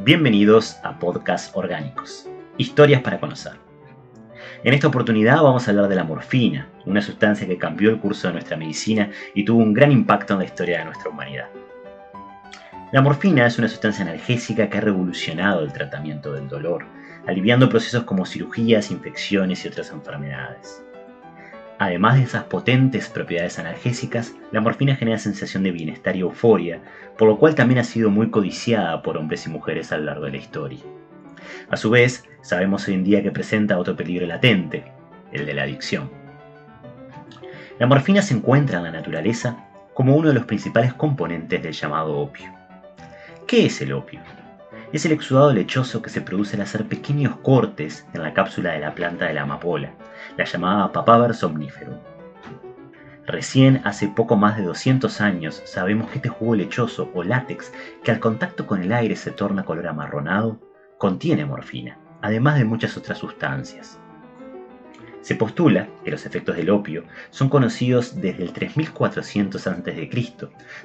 Bienvenidos a Podcast Orgánicos, historias para conocer. En esta oportunidad vamos a hablar de la morfina, una sustancia que cambió el curso de nuestra medicina y tuvo un gran impacto en la historia de nuestra humanidad. La morfina es una sustancia analgésica que ha revolucionado el tratamiento del dolor, aliviando procesos como cirugías, infecciones y otras enfermedades. Además de esas potentes propiedades analgésicas, la morfina genera sensación de bienestar y euforia, por lo cual también ha sido muy codiciada por hombres y mujeres a lo largo de la historia. A su vez, sabemos hoy en día que presenta otro peligro latente, el de la adicción. La morfina se encuentra en la naturaleza como uno de los principales componentes del llamado opio. ¿Qué es el opio? Es el exudado lechoso que se produce al hacer pequeños cortes en la cápsula de la planta de la amapola, la llamada Papaver somniferum. Recién hace poco más de 200 años sabemos que este jugo lechoso o látex, que al contacto con el aire se torna color amarronado, contiene morfina, además de muchas otras sustancias. Se postula que los efectos del opio son conocidos desde el 3400 a.C.,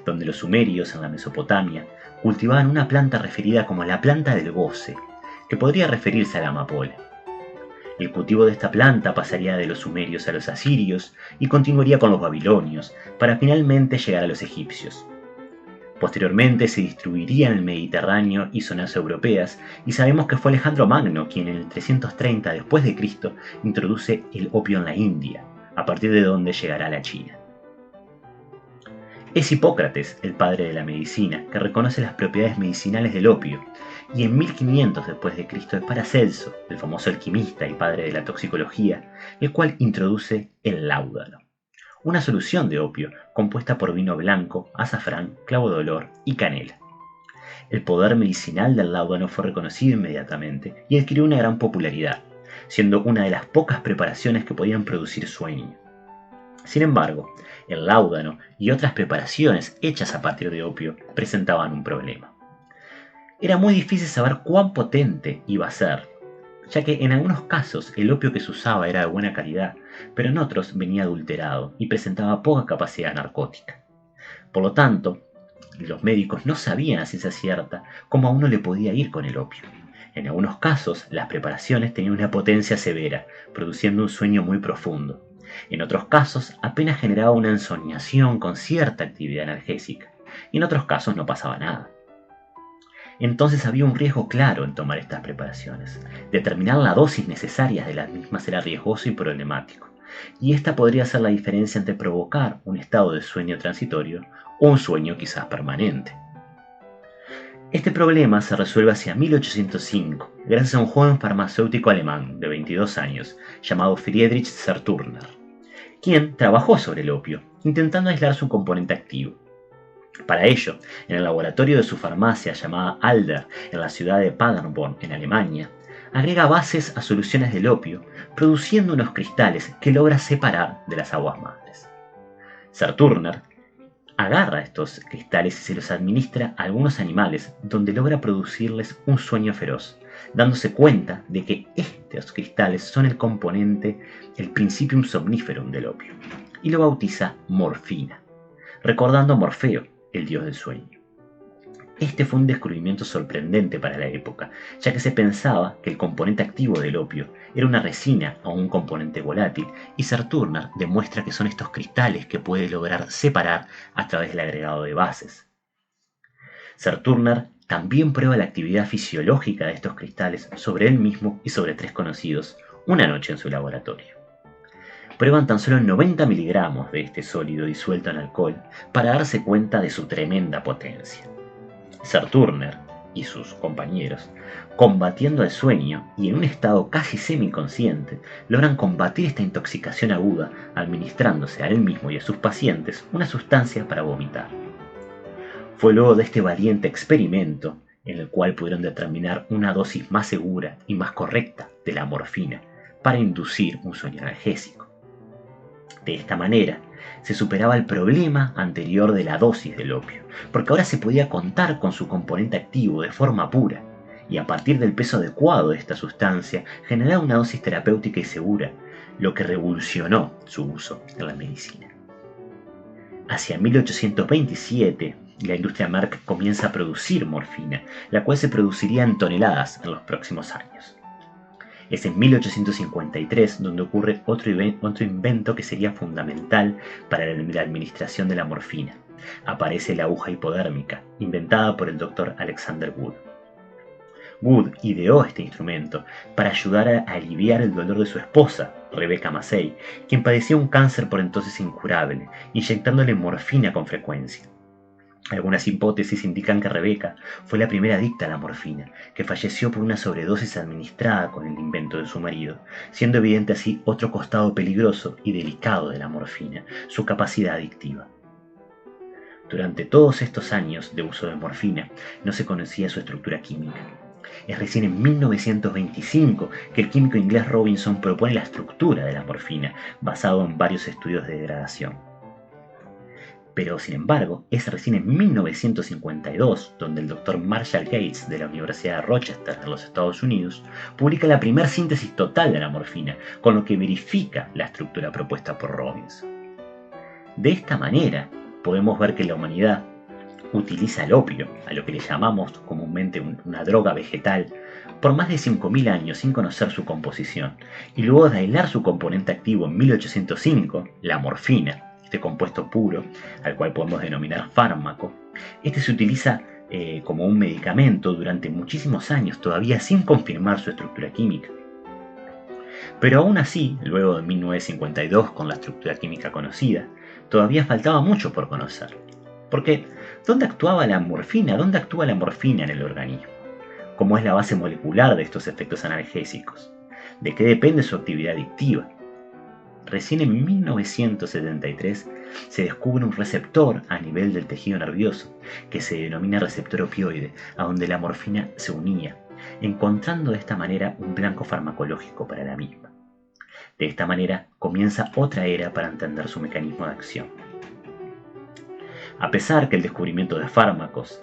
donde los sumerios en la Mesopotamia cultivaban una planta referida como la planta del goce, que podría referirse a la amapola. El cultivo de esta planta pasaría de los sumerios a los asirios y continuaría con los babilonios, para finalmente llegar a los egipcios. Posteriormente se distribuiría en el Mediterráneo y zonas europeas, y sabemos que fue Alejandro Magno quien en el 330 después de Cristo introduce el opio en la India, a partir de donde llegará a la China. Es Hipócrates, el padre de la medicina, que reconoce las propiedades medicinales del opio, y en 1500 después de Cristo es Paracelso, el famoso alquimista y padre de la toxicología, el cual introduce el láudano, una solución de opio compuesta por vino blanco, azafrán, clavo de olor y canela. El poder medicinal del láudano fue reconocido inmediatamente y adquirió una gran popularidad, siendo una de las pocas preparaciones que podían producir sueño. Sin embargo, el láudano y otras preparaciones hechas a partir de opio presentaban un problema. Era muy difícil saber cuán potente iba a ser, ya que en algunos casos el opio que se usaba era de buena calidad, pero en otros venía adulterado y presentaba poca capacidad narcótica. Por lo tanto, los médicos no sabían a ciencia cierta cómo a uno le podía ir con el opio. En algunos casos, las preparaciones tenían una potencia severa, produciendo un sueño muy profundo. En otros casos, apenas generaba una ensoñación con cierta actividad analgésica, y en otros casos no pasaba nada. Entonces había un riesgo claro en tomar estas preparaciones. Determinar la dosis necesaria de las mismas era riesgoso y problemático, y esta podría ser la diferencia entre provocar un estado de sueño transitorio o un sueño quizás permanente. Este problema se resuelve hacia 1805 gracias a un joven farmacéutico alemán de 22 años llamado Friedrich Serturner, quien trabajó sobre el opio, intentando aislar su componente activo. Para ello, en el laboratorio de su farmacia llamada Alder, en la ciudad de Paderborn, en Alemania, agrega bases a soluciones del opio, produciendo unos cristales que logra separar de las aguas madres. Serturner agarra estos cristales y se los administra a algunos animales, donde logra producirles un sueño feroz, dándose cuenta de que estos cristales son el componente, el principium somniferum del opio, y lo bautiza morfina, recordando a Morfeo, el dios del sueño. Este fue un descubrimiento sorprendente para la época, ya que se pensaba que el componente activo del opio era una resina o un componente volátil, y Serturner demuestra que son estos cristales que puede lograr separar a través del agregado de bases. Serturner también prueba la actividad fisiológica de estos cristales sobre él mismo y sobre 3 conocidos una noche en su laboratorio. Prueban tan solo 90 miligramos de este sólido disuelto en alcohol para darse cuenta de su tremenda potencia. Serturner y sus compañeros, combatiendo el sueño y en un estado casi semiconsciente, logran combatir esta intoxicación aguda administrándose a él mismo y a sus pacientes una sustancia para vomitar. Fue luego de este valiente experimento en el cual pudieron determinar una dosis más segura y más correcta de la morfina para inducir un sueño analgésico. De esta manera, se superaba el problema anterior de la dosis del opio, porque ahora se podía contar con su componente activo de forma pura, y a partir del peso adecuado de esta sustancia, generaba una dosis terapéutica y segura, lo que revolucionó su uso en la medicina. Hacia 1827, la industria Merck comienza a producir morfina, la cual se produciría en toneladas en los próximos años. Es en 1853 donde ocurre otro invento que sería fundamental para la administración de la morfina. Aparece la aguja hipodérmica, inventada por el Dr. Alexander Wood. Wood ideó este instrumento para ayudar a aliviar el dolor de su esposa, Rebecca Massey, quien padecía un cáncer por entonces incurable, inyectándole morfina con frecuencia. Algunas hipótesis indican que Rebecca fue la primera adicta a la morfina, que falleció por una sobredosis administrada con el invento de su marido, siendo evidente así otro costado peligroso y delicado de la morfina, su capacidad adictiva. Durante todos estos años de uso de morfina, no se conocía su estructura química. Es recién en 1925 que el químico inglés Robinson propone la estructura de la morfina, basado en varios estudios de degradación. Pero, sin embargo, es recién en 1952 donde el Dr. Marshall Gates de la Universidad de Rochester, en los Estados Unidos, publica la primera síntesis total de la morfina, con lo que verifica la estructura propuesta por Robinson. De esta manera, podemos ver que la humanidad utiliza el opio, a lo que le llamamos comúnmente una droga vegetal, por más de 5.000 años sin conocer su composición, y luego de aislar su componente activo en 1805, la morfina, este compuesto puro, al cual podemos denominar fármaco, este se utiliza como un medicamento durante muchísimos años, todavía sin confirmar su estructura química. Pero aún así, luego de 1952, con la estructura química conocida, todavía faltaba mucho por conocer. Porque, ¿dónde actuaba la morfina? ¿Dónde actúa la morfina en el organismo? ¿Cómo es la base molecular de estos efectos analgésicos? ¿De qué depende su actividad adictiva? Recién en 1973 se descubre un receptor a nivel del tejido nervioso, que se denomina receptor opioide, a donde la morfina se unía, encontrando de esta manera un blanco farmacológico para la misma. De esta manera comienza otra era para entender su mecanismo de acción. A pesar que el descubrimiento de fármacos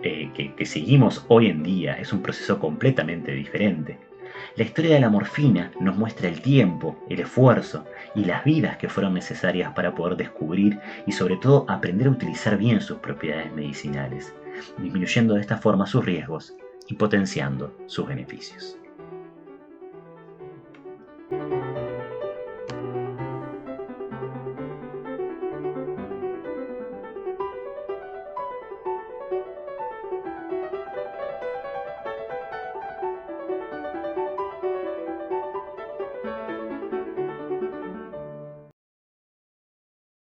que seguimos hoy en día es un proceso completamente diferente, la historia de la morfina nos muestra el tiempo, el esfuerzo y las vidas que fueron necesarias para poder descubrir y sobre todo aprender a utilizar bien sus propiedades medicinales, disminuyendo de esta forma sus riesgos y potenciando sus beneficios.